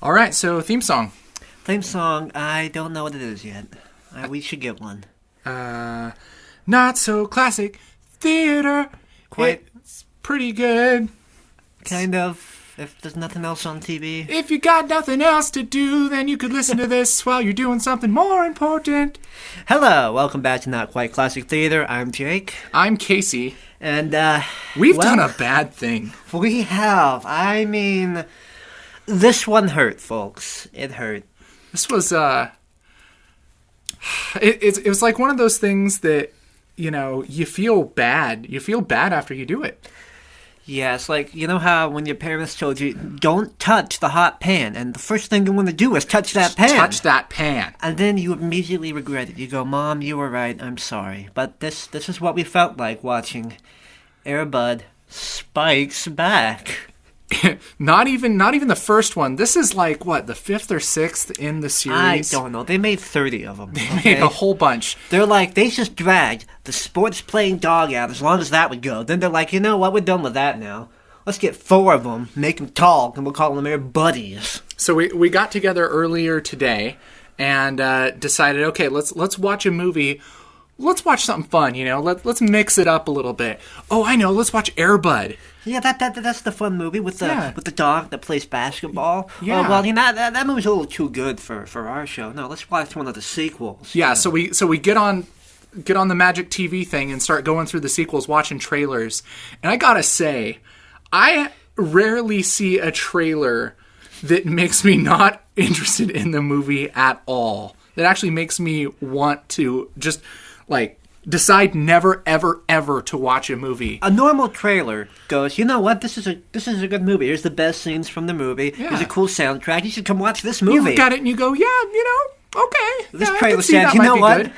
All right, so theme song. Theme song, I don't know what it is yet. We should get one. Not so classic theater. Quite. It's pretty good. Kind of, if there's nothing else on TV. If you got nothing else to do, then you could listen to this while you're doing something more important. Hello, welcome back to Not Quite Classic Theater. I'm Jake. I'm Casey. And, We've done a bad thing. We have. I mean, this one hurt, folks. It hurt. This was, it was like one of those things that, you know, you feel bad. You feel bad after you do it. Yeah, it's like, you know how when your parents told you, don't touch the hot pan, and the first thing you want to do is touch that pan. Touch that pan. And then you immediately regret it. You go, Mom, you were right, I'm sorry. But this is what we felt like watching Air Bud Spikes Back. Not even the first one. This is like, what, the fifth or sixth in the series? I don't know. They made 30 of them. They made a whole bunch. They're like, they just dragged the sports playing dog out as long as that would go. Then they're like, you know what, we're done with that now. Let's get 4 of them, make them talk, and we'll call them Air Buddies. So we got together earlier today and decided, okay, let's watch a movie. Let's watch something fun, you know. Let's mix it up a little bit. Oh, I know. Let's watch Air Bud. Yeah, that's the fun movie with the dog that plays basketball. Yeah. Well, you know that movie's a little too good for our show. No, let's watch one of the sequels. Yeah. So we get on the Magic TV thing and start going through the sequels, watching trailers. And I gotta say, I rarely see a trailer that makes me not interested in the movie at all. That actually makes me want to just decide never, ever, ever to watch a movie. A normal trailer goes, you know what, this is a good movie. Here's the best scenes from the movie. Yeah. Here's a cool soundtrack. You should come watch this movie. You look at it and you go, yeah, you know, okay. This yeah, trailer said, you know what? Good.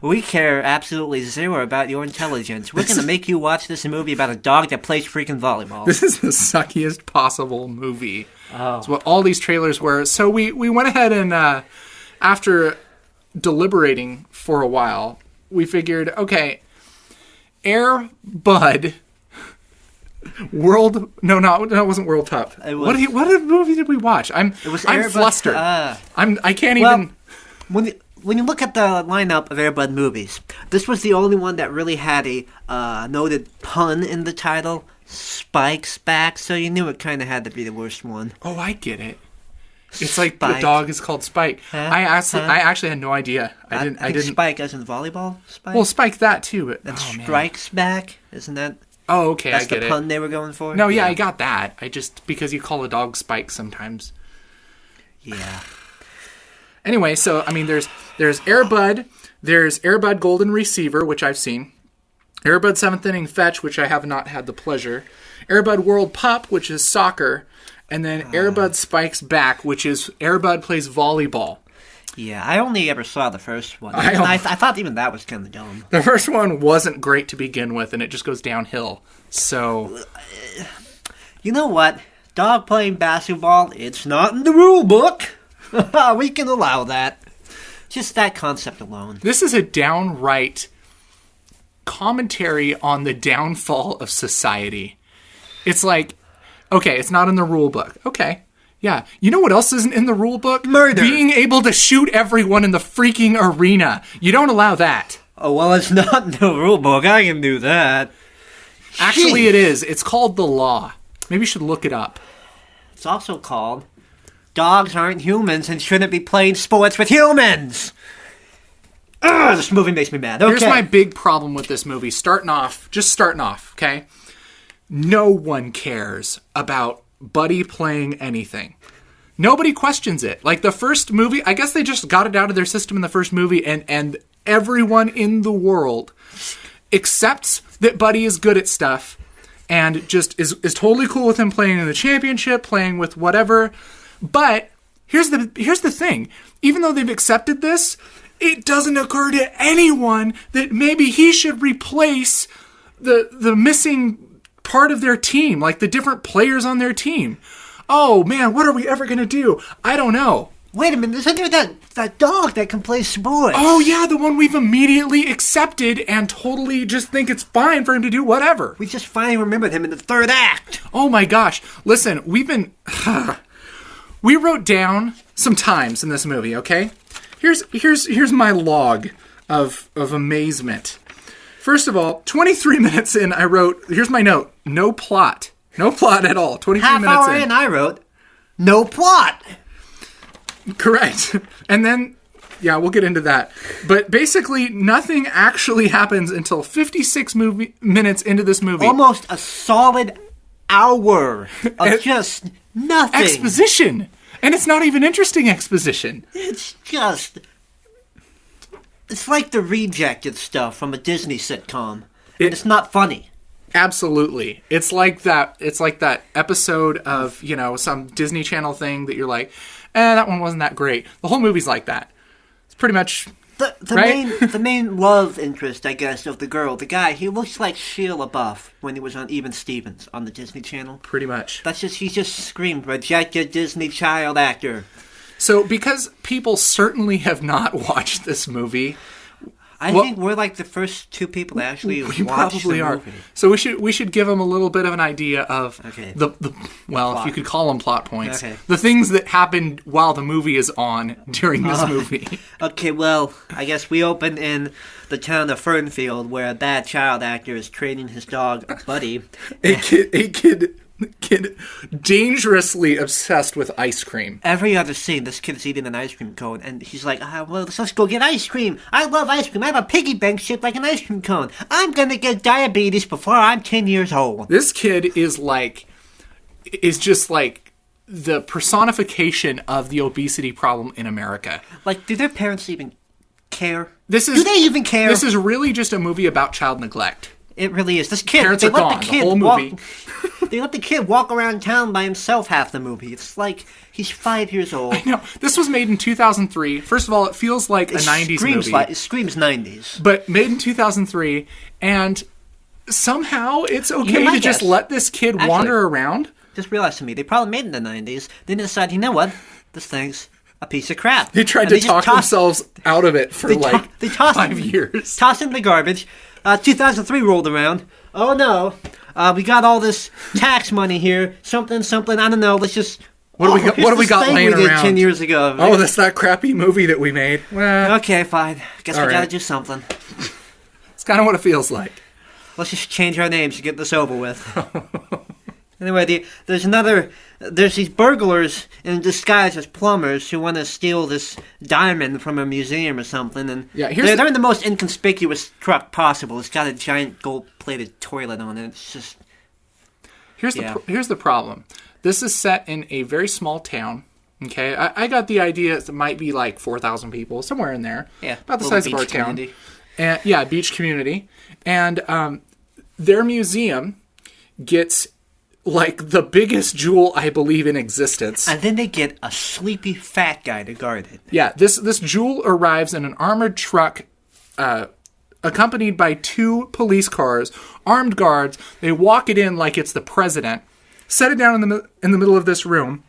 We care absolutely zero about your intelligence. We're going to make you watch this movie about a dog that plays freaking volleyball. This is the suckiest possible movie. Oh. It's what all these trailers were. So we went ahead and, after deliberating for a while, we figured, okay, Air Bud, World. No, it wasn't World Pup. What movie did we watch? I'm flustered. I can't even. When you look at the lineup of Air Bud movies, this was the only one that really had a noted pun in the title, Spikes Back. So you knew it kind of had to be the worst one. Oh, I get it. It's like Spike. the dog is called Spike. I actually had no idea. I didn't. Spike as in volleyball Spike? Well, Spike that too, but and Strikes Back, isn't that? Oh, okay, That's I get it. That's the pun they were going for? No, yeah, I got that. I just, because you call a dog Spike sometimes. Yeah. Anyway, so, I mean, there's Air Bud, there's Air Bud Golden Receiver, which I've seen, Air Bud 7th Inning Fetch, which I have not had the pleasure, Air Bud World Pup, which is soccer, and then Air Bud Spikes Back, which is Air Bud plays volleyball. Yeah, I only ever saw the first one. I thought even that was kind of dumb. The first one wasn't great to begin with, and it just goes downhill. So, you know what? Dog playing basketball, it's not in the rule book. We can allow that. Just that concept alone. This is a downright commentary on the downfall of society. It's like, okay, it's not in the rule book. Okay. Yeah. You know what else isn't in the rule book? Murder. Being able to shoot everyone in the freaking arena. You don't allow that. Oh, well, it's not in the rule book. I can do that. Actually, it is. It's called the law. Maybe you should look it up. It's also called Dogs Aren't Humans and Shouldn't Be Playing Sports with Humans. Ugh, this movie makes me mad. Okay. Here's my big problem with this movie. Starting off, okay? No one cares about Buddy playing anything. Nobody questions it. Like the first movie, I guess they just got it out of their system in the first movie, and everyone in the world accepts that Buddy is good at stuff and just is totally cool with him playing in the championship, playing with whatever. But here's the thing. Even though they've accepted this, it doesn't occur to anyone that maybe he should replace the missing part of their team, like the different players on their team. Oh man, what are we ever gonna do? I don't know. Wait a minute, isn't there that dog that can play sports? Oh yeah, the one we've immediately accepted and totally just think it's fine for him to do whatever. We just finally remembered him in the third act. Oh my gosh. Listen, we've been we wrote down some times in this movie, okay? Here's my log of amazement. First of all, 23 minutes in, I wrote, here's my note, no plot. No plot at all. 23 Half minutes hour in, I wrote, no plot. Correct. And then, yeah, we'll get into that. But basically, nothing actually happens until 56 minutes into this movie. Almost a solid hour of just nothing. Exposition. And it's not even interesting exposition. It's just... It's like the rejected stuff from a Disney sitcom. And it's not funny. Absolutely. It's like that episode of, some Disney Channel thing that you're like, that one wasn't that great. The whole movie's like that. It's pretty much the main love interest, I guess, of the girl, the guy, he looks like Shia LaBeouf when he was on Even Stevens on the Disney Channel. Pretty much. He just screamed, rejected Disney child actor. So, because people certainly have not watched this movie, I think we're like the first two people to actually watch probably the are. movie. So we should give them a little bit of an idea of the plot. If you could call them plot points, Okay. the things that happened while the movie is on during this movie. Okay, well, I guess we open in the town of Fernfield, where a bad child actor is training his dog, Buddy. a kid dangerously obsessed with ice cream. Every other scene, this kid's eating an ice cream cone, and he's like, well, let's go get ice cream. I love ice cream. I have a piggy bank shaped like an ice cream cone. I'm gonna get diabetes before I'm 10 years old. This kid is just like the personification of the obesity problem in America. Like, do their parents even care? Do they even care? This is really just a movie about child neglect. It really is. This kid, Parents are gone. The whole movie. They let the kid walk around town by himself half the movie. It's like he's 5 years old. I know. This was made in 2003. First of all, it feels like a 90s movie. It screams 90s. But made in 2003, and somehow it's okay to just let this kid wander around. Just realized to me, they probably made it in the 90s. Then they decided, you know what? This thing's a piece of crap. They tried to talk themselves out of it for 5 years. Toss it in the garbage. 2003 rolled around. Oh no, we got all this tax money here. Something. I don't know. Let's just. What do we got laying around? 10 years ago. Oh, that's that crappy movie that we made. Well, okay, fine. Guess we gotta do something. It's kind of what it feels like. Let's just change our names to get this over with. Anyway, there's these burglars in disguise as plumbers who want to steal this diamond from a museum or something, and they're in the most inconspicuous truck possible. It's got a giant gold-plated toilet on it. It's just... Here's the problem. This is set in a very small town. Okay, I got the idea it might be like 4,000 people, somewhere in there. Yeah, about the size of our community. Town. And beach community, and their museum gets like the biggest jewel I believe in existence. And then they get a sleepy fat guy to guard it. Yeah, this jewel arrives in an armored truck accompanied by 2 police cars, armed guards. They walk it in like it's the president, set it down in the middle of this room,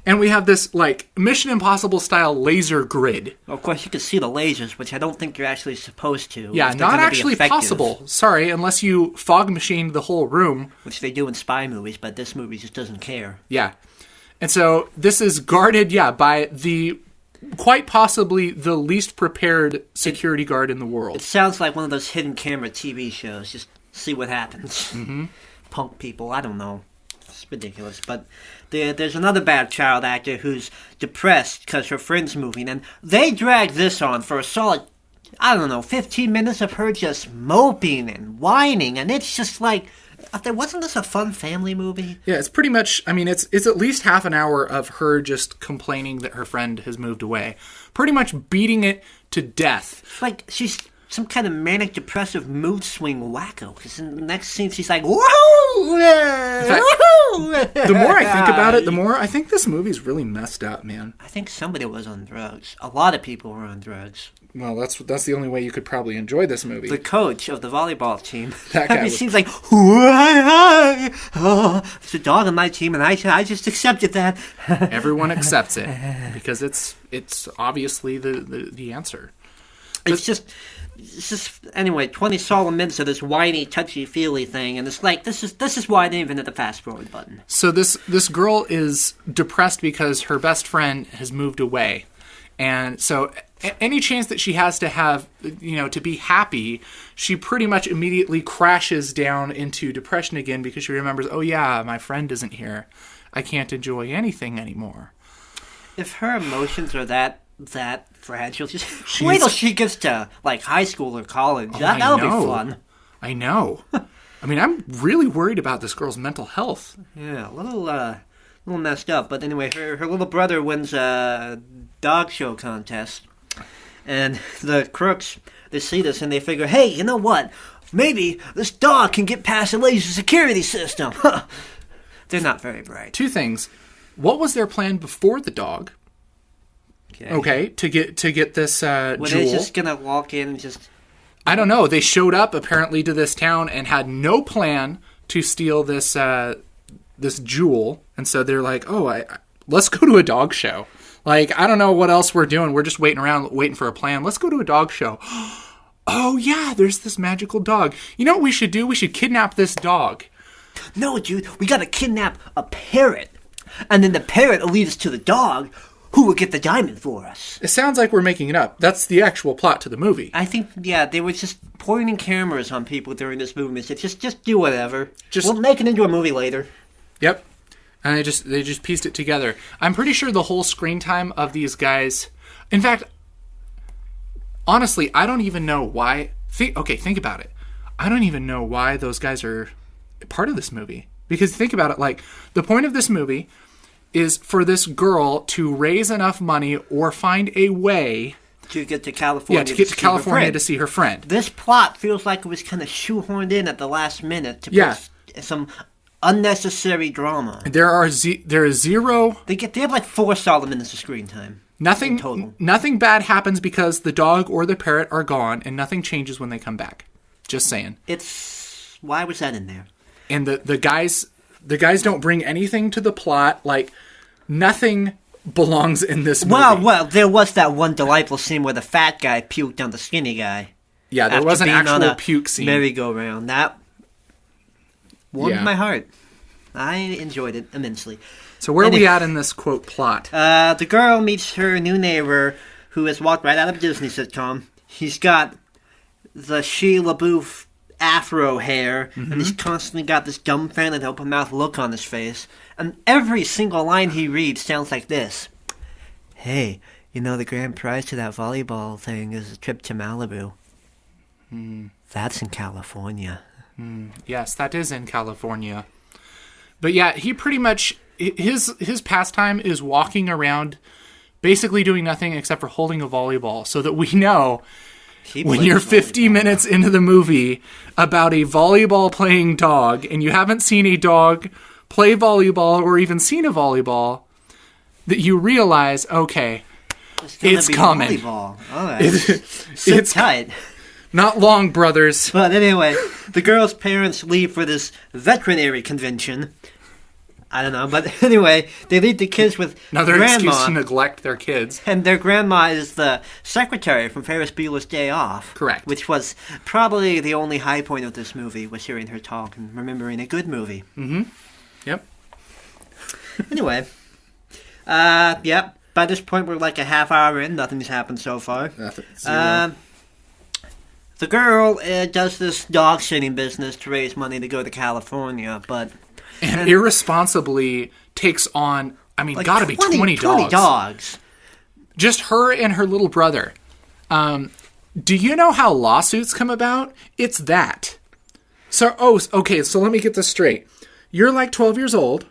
and we have this like Mission Impossible style laser grid. Of course, you can see the lasers, which I don't think you're actually supposed to. Yeah, not actually possible. Sorry, unless you fog machine the whole room. Which they do in spy movies, but this movie just doesn't care. Yeah. And so this is guarded, by the quite possibly the least prepared security guard in the world. It sounds like one of those hidden camera TV shows. Just see what happens. Mm-hmm. Punk people, I don't know. It's ridiculous, but there's another bad child actor who's depressed because her friend's moving, and they drag this on for a solid, 15 minutes of her just moping and whining, and it's just like, wasn't this a fun family movie? Yeah, it's pretty much, it's at least half an hour of her just complaining that her friend has moved away. Pretty much beating it to death. Like, she's some kind of manic depressive mood swing wacko, because in the next scene she's like, woohoo! In fact, the more I think about it, the more I think this movie's really messed up, man. I think somebody was on drugs. A lot of people were on drugs. Well, that's the only way you could probably enjoy this movie. The coach of the volleyball team. That guy seems like, it's a dog on my team, and I just accepted that. Everyone accepts it because it's obviously the answer. It's just anyway, 20 solid minutes of this whiny, touchy-feely thing, and it's like, this is why I didn't even hit the fast-forward button. So this girl is depressed because her best friend has moved away. And so any chance that she has to have, to be happy, she pretty much immediately crashes down into depression again because she remembers, oh yeah, my friend isn't here. I can't enjoy anything anymore. If her emotions are that fragile, just wait till she gets to like high school or college. That'll be fun. I know. I mean, I'm really worried about this girl's mental health. Yeah, a little messed up. But anyway, her little brother wins a dog show contest, and the crooks, they see this and they figure, hey, you know what? Maybe this dog can get past the laser security system. They're not very bright. Two things. What was their plan before the dog? Okay, to get this jewel. Were they just gonna walk in and just... I don't know. They showed up apparently to this town and had no plan to steal this jewel, and so they're like, "Oh, let's go to a dog show." Like, I don't know what else we're doing. We're just waiting around, waiting for a plan. Let's go to a dog show. Oh yeah, there's this magical dog. You know what we should do? We should kidnap this dog. No, dude, we gotta kidnap a parrot, and then the parrot will lead us to the dog, who will get the diamond for us. It sounds like we're making it up. That's the actual plot to the movie. I think, yeah, they were just pointing cameras on people during this movie. They said, just do whatever. We'll make it into a movie later. Yep. And they just pieced it together. I'm pretty sure the whole screen time of these guys... In fact, honestly, I don't even know why... Think about it. I don't even know why those guys are part of this movie. Because think about it, like, the point of this movie is for this girl to raise enough money or find a way... To get to California. Yeah, to get to California to see her friend. This plot feels like it was kind of shoehorned in at the last minute to put some unnecessary drama. There is zero... They have like 4 solid minutes of screen time. Nothing total. Nothing bad happens because the dog or the parrot are gone, and nothing changes when they come back. Just saying. Why was that in there? And the guys don't bring anything to the plot. Like, nothing belongs in this movie. Well, there was that one delightful scene where the fat guy puked on the skinny guy. Yeah, there was an actual puke scene. Merry-go-round. That warmed my heart. I enjoyed it immensely. So where are we at in this, quote, plot? The girl meets her new neighbor, who has walked right out of a Disney sitcom. He's got the Shia LaBeouf afro hair, and he's constantly got this dumbfounded open-mouthed look on his face. And every single line he reads sounds like this. Hey, the grand prize to that volleyball thing is a trip to Malibu. That's in California. Yes, that is in California. But yeah, he pretty much... His pastime is walking around basically doing nothing except for holding a volleyball, so that we know when you're 50 minutes into the movie about a volleyball playing dog and you haven't seen a dog play volleyball or even seen a volleyball, that you realize, okay, it's coming. Volleyball. All right. It's tight. Not long, brothers. But anyway, the girl's parents leave for this veterinary convention. I don't know, but anyway, they leave the kids with another grandma. Excuse to neglect their kids. And their grandma is the secretary from Ferris Bueller's Day Off. Correct. Which was probably the only high point of this movie, was hearing her talk and remembering a good movie. Mm-hmm. Yep. Anyway. Yep. By this point, we're like a half hour in. Nothing's happened so far. Nothing. Zero. The girl does this dog sitting business to raise money to go to California, but... And irresponsibly takes on, like gotta be 20 dogs. 20 dogs. Just her and her little brother. Do you know how lawsuits come about? It's that. So let me get this straight. You're like 12 years old,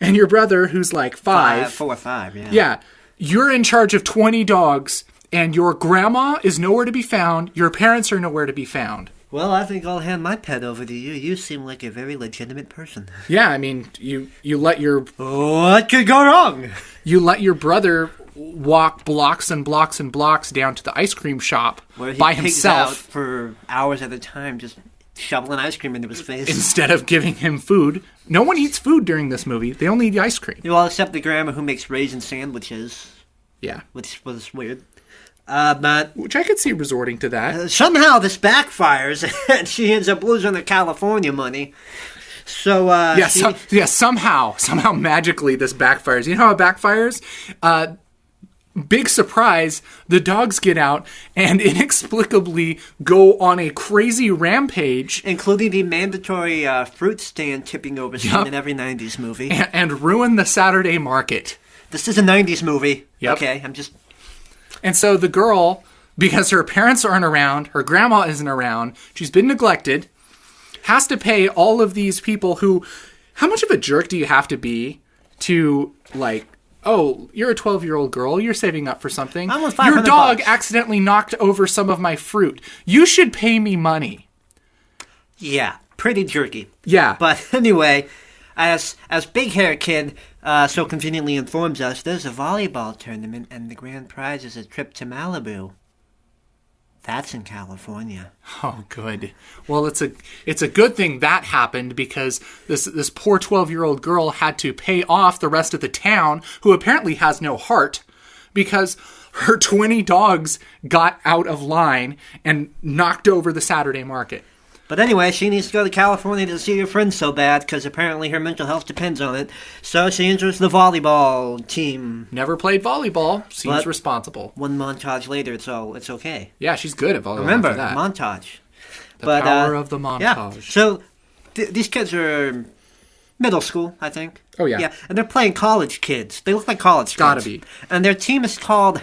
and your brother, who's like 5. 4 or 5, yeah. Yeah. You're in charge of 20 dogs, and your grandma is nowhere to be found. Your parents are nowhere to be found. Well, I think I'll hand my pet over to you. You seem like a very legitimate person. Yeah, you let your... What could go wrong? You let your brother walk blocks and blocks and blocks down to the ice cream shop by himself. Pigs out for hours at a time, just shoveling ice cream into his face. Instead of giving him food. No one eats food during this movie. They only eat ice cream. Well, except the grandma who makes raisin sandwiches. Yeah. Which was weird. But Which I could see resorting to that. somehow this backfires, and she ends up losing the California money. So, Somehow magically this backfires. You know how it backfires? Big surprise, the dogs get out and inexplicably go on a crazy rampage. Including the mandatory fruit stand tipping over scene in every 90s movie. And ruin the Saturday market. This is a 90s movie. Yep. Okay, And so the girl, because her parents aren't around, her grandma isn't around, she's been neglected, has to pay all of these people who... How much of a jerk do you have to be to, like... Oh, you're a 12-year-old girl. You're saving up for something. Almost Your $500 dog accidentally knocked over some of my fruit. You should pay me money. Yeah, pretty jerky. Yeah. But anyway, as Big Hair Kid so conveniently informs us, there's a volleyball tournament and the grand prize is a trip to Malibu. That's in California. Oh, good. Well, it's a good thing that happened because this poor 12-year-old girl had to pay off the rest of the town, who apparently has no heart, because her 20 dogs got out of line and knocked over the Saturday market. But anyway, she needs to go to California to see her friends so bad because apparently her mental health depends on it. So she enters the volleyball team. Never played volleyball. Seems responsible. One montage later, it's okay. Yeah, she's good at volleyball. Remember, after that. montage. The power of the montage. Yeah. So these kids are middle school, I think. Oh, yeah. Yeah, and they're playing college kids. They look like college kids. Gotta be. And their team is called...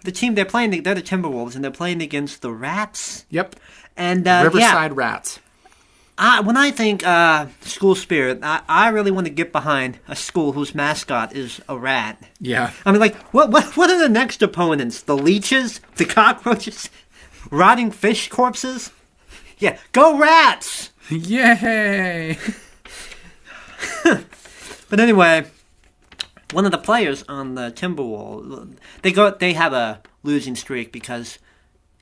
The team they're playing, they're the Timberwolves, and they're playing against the Rats. Yep. And Riverside Rats. When I think school spirit, I really want to get behind a school whose mascot is a rat. Yeah. I mean, like, what are the next opponents? The leeches? The cockroaches? Rotting fish corpses? Yeah, go Rats! Yay! But anyway, one of the players on the Timberwolves, they have a losing streak because,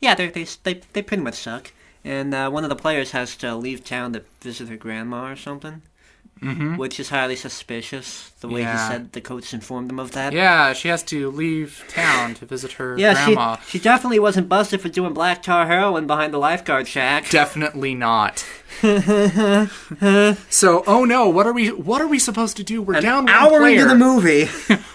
yeah, they pretty much suck. And one of the players has to leave town to visit her grandma or something, which is highly suspicious, the way he said the coach informed him of that. Yeah, she has to leave town to visit her grandma. grandma. She definitely wasn't busted for doing black tar heroin behind the lifeguard shack. Definitely not. So, oh no, what are we supposed to do? We're down one player. An hour into the movie.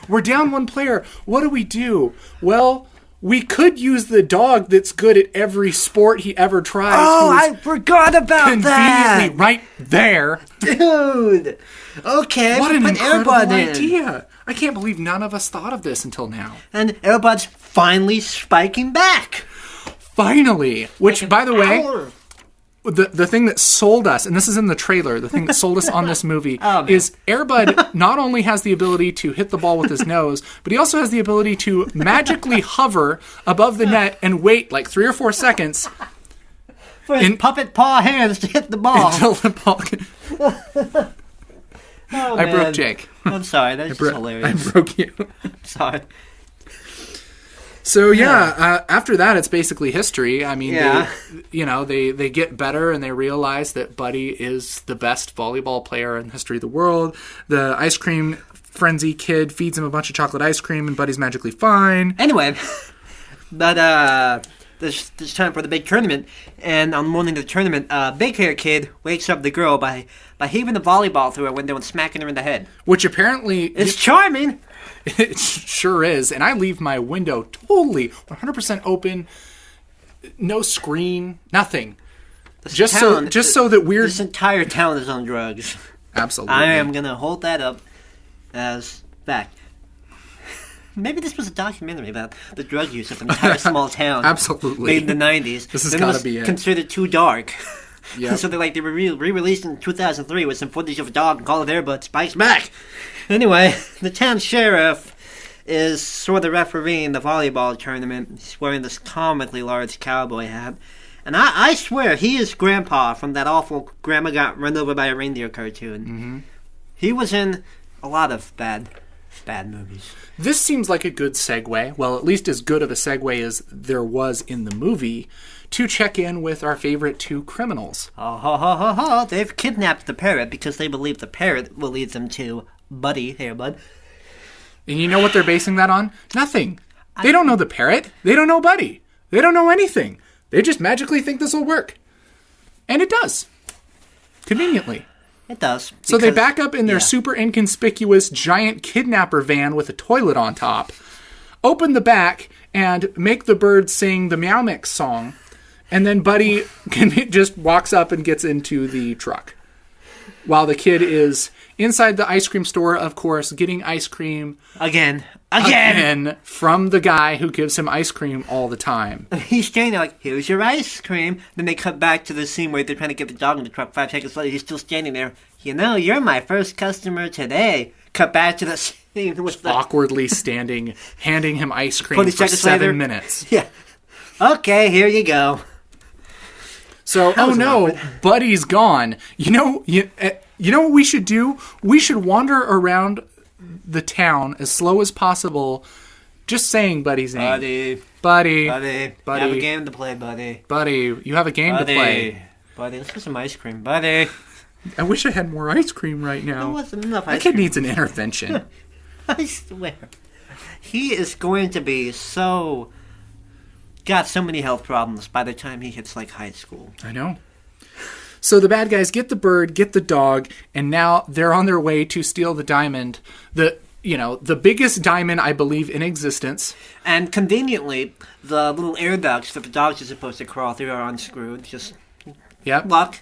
We're down one player. What do? Well... We could use the dog that's good at every sport he ever tries. Oh, I forgot about that! Conveniently right there. Dude! Okay, what an incredible Airbud idea. I can't believe none of us thought of this until now. And Airbud's finally spiking back. Finally! Which, by the way... The thing that sold us, and this is in the trailer, the thing that sold us on this movie is Airbud not only has the ability to hit the ball with his nose, but he also has the ability to magically hover above the net and wait like 3 or 4 seconds for his puppet paw hands to hit the ball. Until the ball I broke Jake. I'm sorry, that's just hilarious. I broke you. Sorry. So after that, it's basically history. I mean, they get better and they realize that Buddy is the best volleyball player in the history of the world. The ice cream frenzy kid feeds him a bunch of chocolate ice cream, and Buddy's magically fine. Anyway, but there's time for the big tournament, and on the morning of the tournament, Big Hair Kid wakes up the girl by heaving the volleyball through her window and smacking her in the head. Which apparently is charming. It sure is, and I leave my window totally 100% open, no screen, nothing. Just so that this entire town is on drugs. Absolutely, I am gonna hold that up as fact. Maybe this was a documentary about the drug use of an entire small town. Absolutely, made in the 90s. This has got to be it. Considered too dark. Yeah. So they were re-released in 2003 with some footage of a dog and call it Airbud Spikes Back. Anyway, the town sheriff is sort of refereeing the volleyball tournament. He's wearing this comically large cowboy hat. And I swear he is Grandpa from that awful Grandma Got Run Over by a Reindeer cartoon. Mm-hmm. He was in a lot of bad movies. This seems like a good segue, well, at least as good of a segue as there was in the movie, to check in with our favorite 2 criminals. They've kidnapped the parrot because they believe the parrot will lead them to Buddy, Airbud. And you know what they're basing that on? Nothing. They don't know the parrot. They don't know Buddy. They don't know anything. They just magically think this will work. And it does. Conveniently. It does. So they back up in their super inconspicuous giant kidnapper van with a toilet on top, open the back, and make the bird sing the Meow Mix song. And then Buddy just walks up and gets into the truck. While the kid is inside the ice cream store, of course, getting ice cream. Again. From the guy who gives him ice cream all the time. He's standing there like, here's your ice cream. Then they cut back to the scene where they're trying to get the dog in the truck. 5 seconds later, he's still standing there. You know, you're my first customer today. Cut back to the scene with the... Awkwardly standing, handing him ice cream for 7 minutes. Yeah. Okay, here you go. So, oh no, Buddy's gone. You know what we should do? We should wander around the town as slow as possible, just saying Buddy's name. Buddy. You have a game to play, Buddy. Buddy, you have a game to play. Buddy, let's get some ice cream, Buddy. I wish I had more ice cream right now. There wasn't enough ice cream. That kid cream. needs an intervention. I swear. He is going to be got so many health problems by the time he hits like high school. I know. So the bad guys get the bird, get the dog, and now they're on their way to steal the diamond. The biggest diamond, I believe, in existence. And conveniently, the little air ducts that the dogs are supposed to crawl through are unscrewed. Just luck.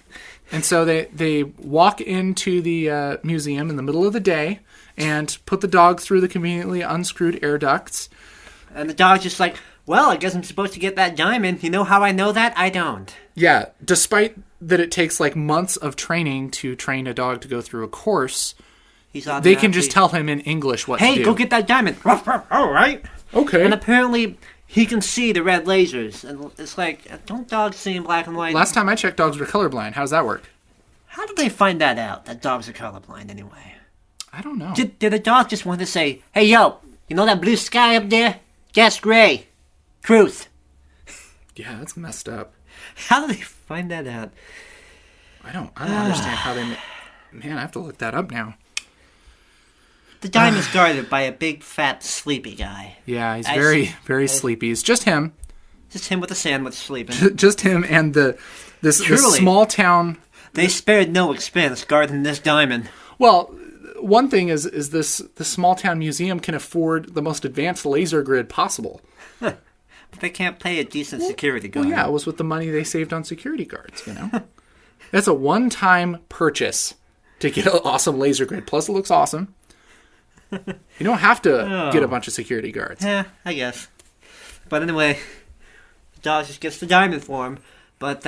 And so they walk into the museum in the middle of the day and put the dog through the conveniently unscrewed air ducts. And the dog's just like, well, I guess I'm supposed to get that diamond. You know how I know that? I don't. Yeah, despite that it takes like months of training to train a dog to go through a course, they can just tell him in English what to do. Hey, go get that diamond. All right. Okay. And apparently he can see the red lasers. And it's like, don't dogs see in black and white? Last time I checked, dogs were colorblind. How does that work? How did they find that out, that dogs are colorblind anyway? I don't know. Did the dog just want to say, hey, yo, you know that blue sky up there? That's gray. Truth. Yeah, that's messed up. How did they find that out? I don't understand how they... Man, I have to look that up now. The diamond's guarded by a big, fat, sleepy guy. Yeah, he's very, very sleepy. It's just him. Just him with a sandwich sleeping. Just him and this small town... They spared no expense guarding this diamond. Well, one thing is this small town museum can afford the most advanced laser grid possible. But they can't pay a decent security guard. Well, yeah, it was with the money they saved on security guards, you know? That's a one-time purchase to get an awesome laser grid. Plus, it looks awesome. You don't have to get a bunch of security guards. Yeah, I guess. But anyway, the dog just gets the diamond for him. But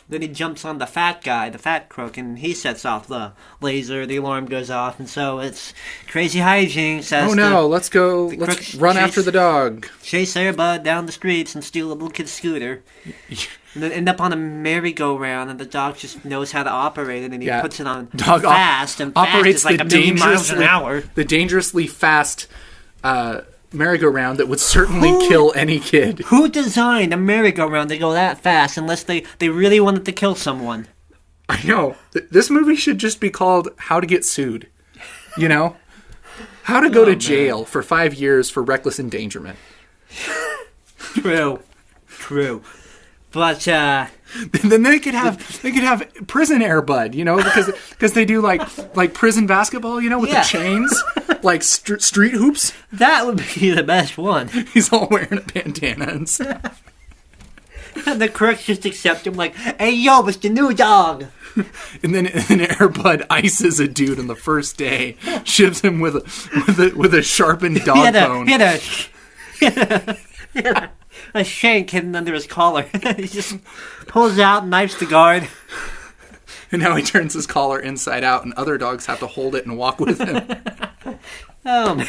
then he jumps on the fat guy, the fat crook, and he sets off the laser. The alarm goes off, and so it's crazy hijinks. Oh no, let's go. Let's run after the dog. Chase Airbud down the streets and steal a little kid's scooter. And then end up on a merry-go-round, and the dog just knows how to operate it, and he puts it on fast, and fast operates is like 1,000,000 miles an hour. The dangerously fast merry-go-round that would certainly kill any kid. Who designed a merry-go-round to go that fast unless they really wanted to kill someone? I know. This movie should just be called How to Get Sued. You know? How to go to jail for 5 years for reckless endangerment. True. But then they could have prison Airbud, you know, because they do like prison basketball, you know, with the chains, like street hoops. That would be the best one. He's all wearing a bandana and stuff. And the crooks just accept him like, hey yo, it's the new dog. And then Airbud ices a dude on the first day, shivs him with a sharpened dog bone. He had a shank hidden under his collar. He just pulls out, knifes the guard. And now he turns his collar inside out, and other dogs have to hold it and walk with him. Oh, man.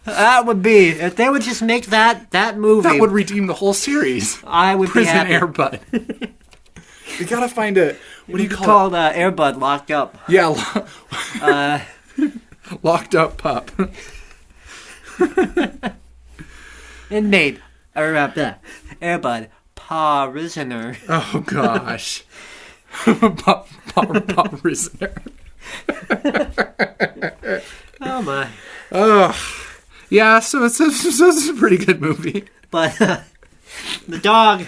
That would be... If they would just make that movie... That would redeem the whole series. I would be happy. Prison Airbud. We gotta find a... What do you call it? Airbud Locked Up. Yeah. Locked Up Pup. Inmate. Airbud. Prisoner. Oh, gosh. Prisoner. Oh, my. Oh. Yeah, so it's a pretty good movie. But the dog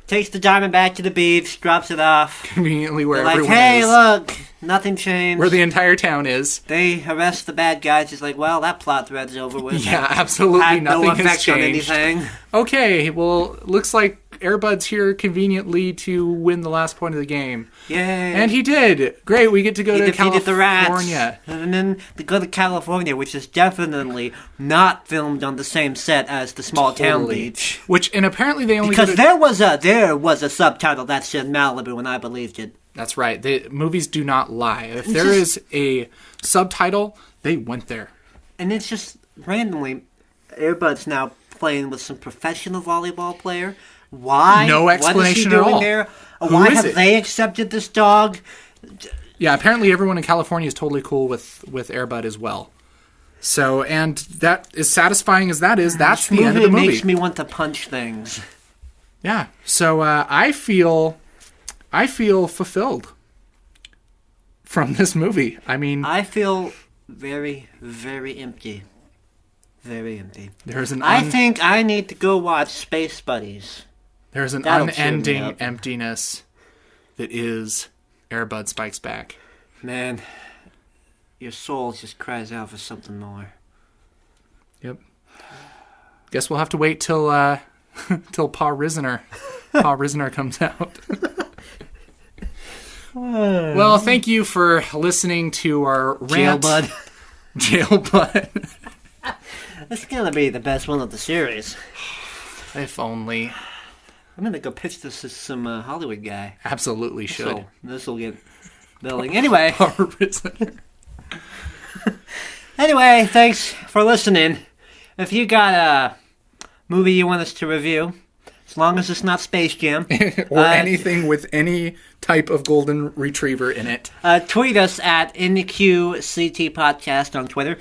takes the diamond back to the beach, drops it off. Conveniently where They're like, everyone hey, is. look, nothing changed. Where the entire town is. They arrest the bad guys. He's like, well, that plot thread's over with. Yeah, absolutely Had nothing no has effect on changed. anything. Okay, well, looks like Air Bud's here conveniently to win the last point of the game. Yay. And he did. Great, we get to go He to defeated the rats. California. And then they go to California, which is definitely not filmed on the same set as the small town Totally. beach. And apparently they only Because go to... there was a subtitle that said Malibu, and I believed it. That's right. The movies do not lie. If It's there just- is a subtitle, they went there. And it's just randomly, Air Bud's now playing with some professional volleyball player. Why? No What is he explanation at doing all. there? Who Why is have it? they accepted this dog? Yeah, apparently everyone in California is totally cool with Air Bud as well. So, and that, as satisfying as that is, that's the end of the movie. Makes me want to punch things. Yeah. So I feel fulfilled from this movie. I mean, I feel very, very empty. Very empty. there's an I think I need to go watch Space Buddies. there's an That'll cheer me unending up. emptiness that is Air Bud Spikes Back. Man, your soul just cries out for something more. Yep. Guess we'll have to wait till till Pa Risner comes out. Well, thank you for listening to our rant. Jailbud. Jailbud. This is gonna be the best one of the series. If only. I'm gonna go pitch this to some Hollywood guy. Absolutely should. So this will get billing. Anyway, Pa Risner. anyway, thanks for listening. If you got a movie you want us to review, as long as it's not Space Jam, or anything with any type of golden retriever in it. tweet us at NQCT Podcast on Twitter.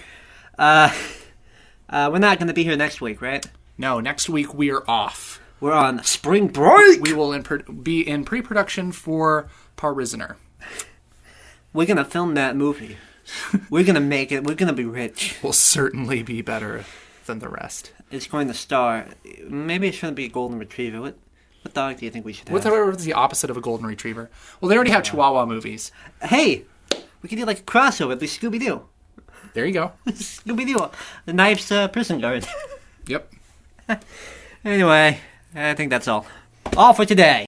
We're not going to be here next week, right? No, next week we are off. We're on spring break. We will be in pre-production for Pa Risner. We're going to film that movie. We're going to make it. We're going to be rich. Will certainly be better than the rest. It's going to star. Maybe it shouldn't be a golden retriever. What dog do you think we should have? What's the opposite of a golden retriever? Well, they already have Chihuahua movies. Hey, we could do like a crossover with Scooby Doo. There you go. Scooby Doo, the Knife's prison guard. Yep. Anyway, I think that's all. All for today.